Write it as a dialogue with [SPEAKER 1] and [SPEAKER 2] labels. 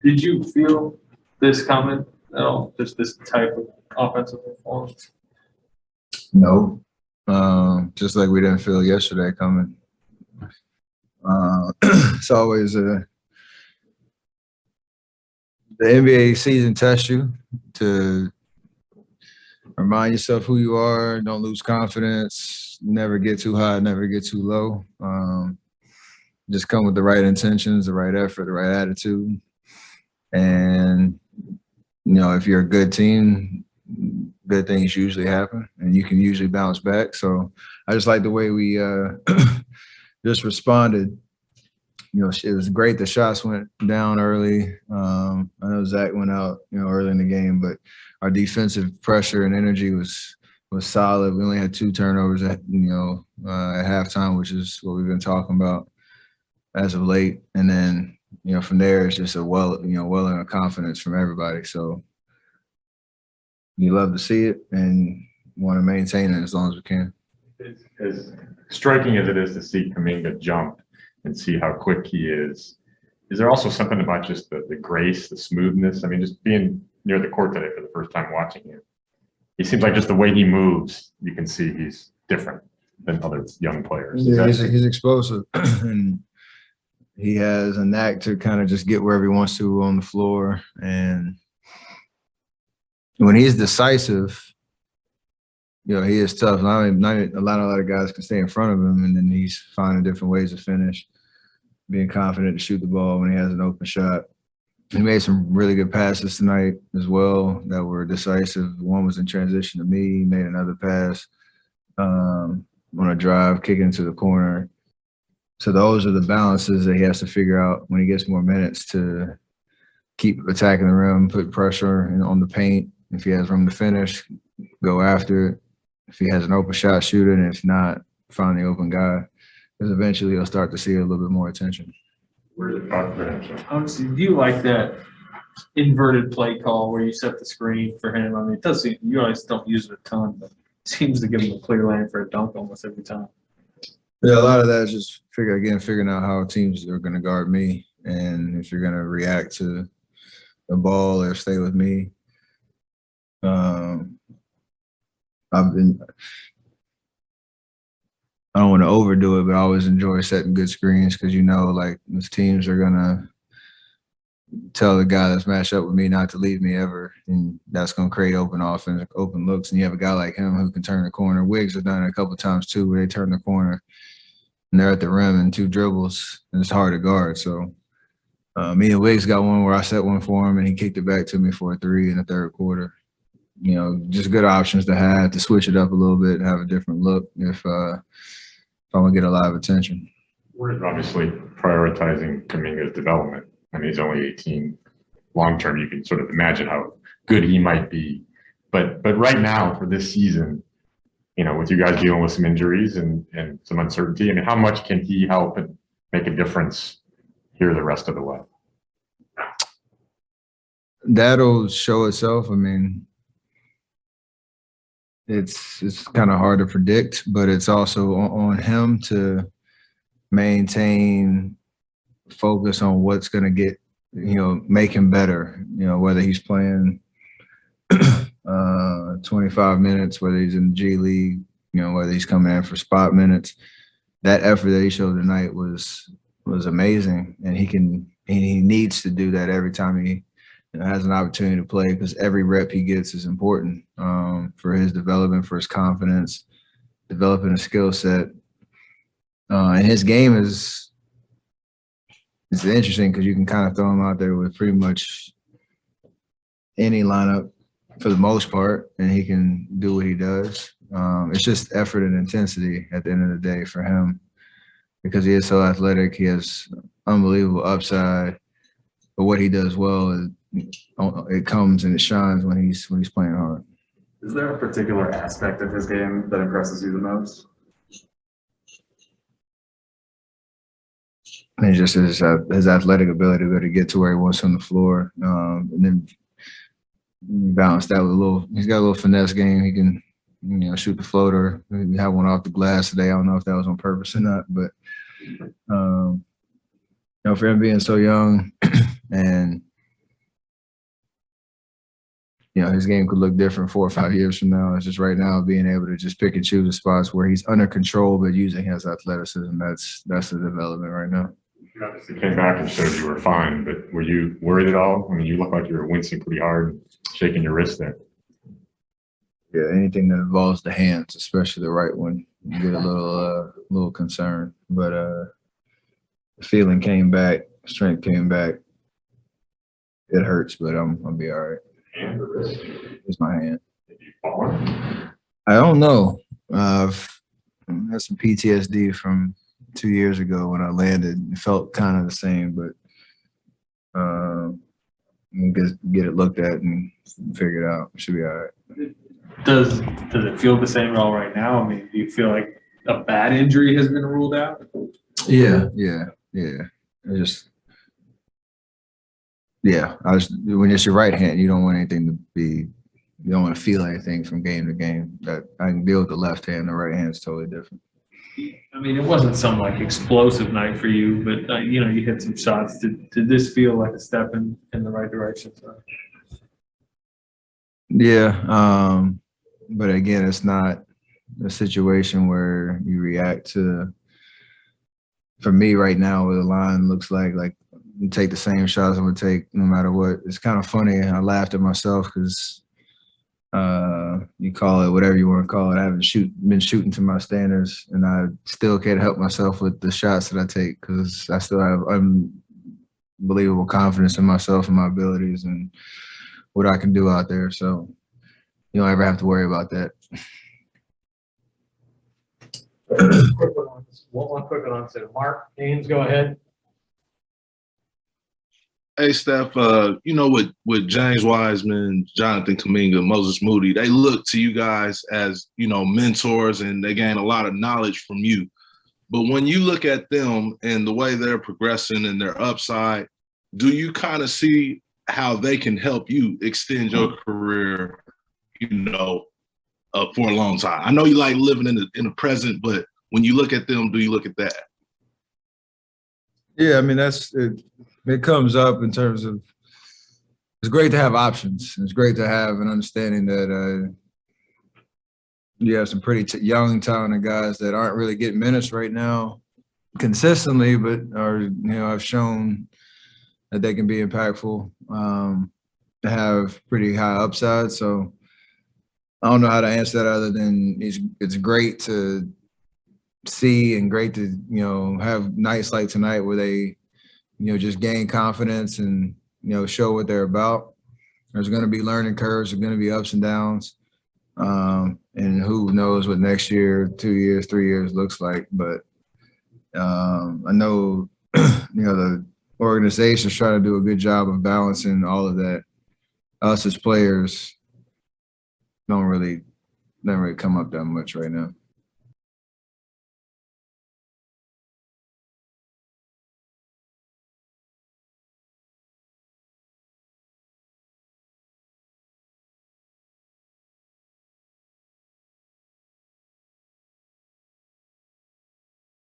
[SPEAKER 1] Did you feel this coming at all? Just this type of offensive performance?
[SPEAKER 2] No. Just like we didn't feel yesterday coming. It's always the NBA season tests you to remind yourself who you are. Don't lose confidence. Never get too high. Never get too low. Just come with the right intentions, the right effort, the right attitude. And, if you're a good team, good things usually happen and you can usually bounce back. So I just like the way we just responded. It was great. The shots went down early. I know Zach went out, early in the game, but our defensive pressure and energy was solid. We only had 2 turnovers at halftime, which is what we've been talking about as of late. And then, from there, it's just a welling of confidence from everybody. So you love to see it and want to maintain it as long as we can.
[SPEAKER 3] As striking as it is to see Kuminga jump and see how quick he is there also something about just the grace, the smoothness? I mean, just being near the court today for the first time watching him, he seems like just the way he moves, you can see he's different than other young players.
[SPEAKER 2] Yeah, he's explosive. And he has a knack to kind of just get wherever he wants to on the floor. And when he's decisive, he is tough. Not a lot of guys can stay in front of him, and then he's finding different ways to finish, being confident to shoot the ball when he has an open shot. He made some really good passes tonight as well that were decisive. One was in transition to me. He made another pass on a drive, kicking to the corner. So those are the balances that he has to figure out when he gets more minutes to keep attacking the rim, put pressure on the paint. If he has room to finish, go after it. If he has an open shot, shoot it. And if not, find the open guy. Because eventually he'll start to see a little bit more attention.
[SPEAKER 1] Honestly, do you like that inverted play call where you set the screen for him? I mean, it does seem you guys don't use it a ton, but it seems to give him a clear lane for a dunk almost every time.
[SPEAKER 2] Yeah, a lot of that is just figuring out how teams are going to guard me, and if you're going to react to the ball or stay with me. I don't want to overdo it, but I always enjoy setting good screens because like if teams are gonna tell the guy that's matched up with me not to leave me ever, and that's gonna create open offense, open looks. And you have a guy like him who can turn the corner. Wiggs has done it a couple of times too, where they turn the corner and they're at the rim in 2 dribbles, and it's hard to guard. So me and Wiggs got one where I set one for him and he kicked it back to me for a 3 in the 3rd quarter. Just good options to have to switch it up a little bit and have a different look if I want to get a lot of attention.
[SPEAKER 3] We're obviously prioritizing Kuminga's development. I mean, he's only 18. Long term, you can sort of imagine how good he might be. But right now, for this season, with you guys dealing with some injuries and some uncertainty, I mean, how much can he help and make a difference here the rest of the way?
[SPEAKER 2] That'll show itself. I mean, it's kind of hard to predict, but it's also on him to maintain focus on what's going to get, make him better, whether he's playing 25 minutes, whether he's in the G League, whether he's coming in for spot minutes. That effort that he showed tonight was amazing, and he needs to do that every time he has an opportunity to play, because every rep he gets is important for his development, for his confidence, developing a skill set. And his game is interesting because you can kind of throw him out there with pretty much any lineup for the most part, and he can do what he does. It's just effort and intensity at the end of the day for him, because he is so athletic. He has unbelievable upside, but what he does well is it comes and it shines when he's playing hard.
[SPEAKER 4] Is there a particular aspect of his game that impresses you the most?
[SPEAKER 2] And just his athletic ability to get to where he wants on the floor, and then balance that with he's got a little finesse game. He can, shoot the floater. He had one off the glass today. I don't know if that was on purpose or not, but for him being so young and his game could look different 4 or 5 years from now. It's just right now being able to just pick and choose the spots where he's under control, but using his athleticism. That's the development right now.
[SPEAKER 3] You obviously came back and showed you were fine, but were you worried at all? I mean, you look like you were wincing pretty hard, shaking your wrist there.
[SPEAKER 2] Yeah, anything that involves the hands, especially the right one, you get a little concerned. But the feeling came back, strength came back. It hurts, but I'll be all right.
[SPEAKER 3] Hand or wrist?
[SPEAKER 2] It's my hand.
[SPEAKER 3] Did you fall?
[SPEAKER 2] I don't know. I've had some PTSD from 2 years ago when I landed. It felt kind of the same, but we'll get it looked at and figured out. It should be all right.
[SPEAKER 1] Does it feel the same at all right now? I mean, do you feel like a bad injury has been ruled out?
[SPEAKER 2] Yeah. When it's your right hand, you don't want anything to be. You don't want to feel anything from game to game. That I can deal with the left hand. The right hand is totally different.
[SPEAKER 1] I mean, it wasn't some like explosive night for you, but you hit some shots. Did this feel like a step in the right direction? So?
[SPEAKER 2] Yeah, but again, it's not a situation where you react to. For me, right now, where the line looks like you take the same shots I'm gonna take no matter what. It's kind of funny. I laughed at myself because you call it whatever you want to call it. I haven't been shooting to my standards, and I still can't help myself with the shots that I take because I still have unbelievable confidence in myself and my abilities and what I can do out there. So you don't ever have to worry about that.
[SPEAKER 5] One quick one on to Mark Haynes, go ahead.
[SPEAKER 6] Hey, Steph, with James Wiseman, Jonathan Kuminga, Moses Moody, they look to you guys as, mentors, and they gain a lot of knowledge from you. But when you look at them and the way they're progressing and their upside, do you kind of see how they can help you extend your career, for a long time? I know you like living in the present, but when you look at them, do you look at that?
[SPEAKER 2] Yeah, I mean, it comes up in terms of it's great to have options. It's great to have an understanding that you have some pretty young, talented guys that aren't really getting minutes right now consistently, but have shown that they can be impactful, have pretty high upside. So I don't know how to answer that other than it's great to see and great to have nights like tonight where they just gain confidence and show what they're about. There's going to be learning curves, there's going to be ups and downs, and who knows what next year, 2 years, 3 years looks like. But I know the organization's trying to do a good job of balancing all of that. Us as players don't really come up that much right now.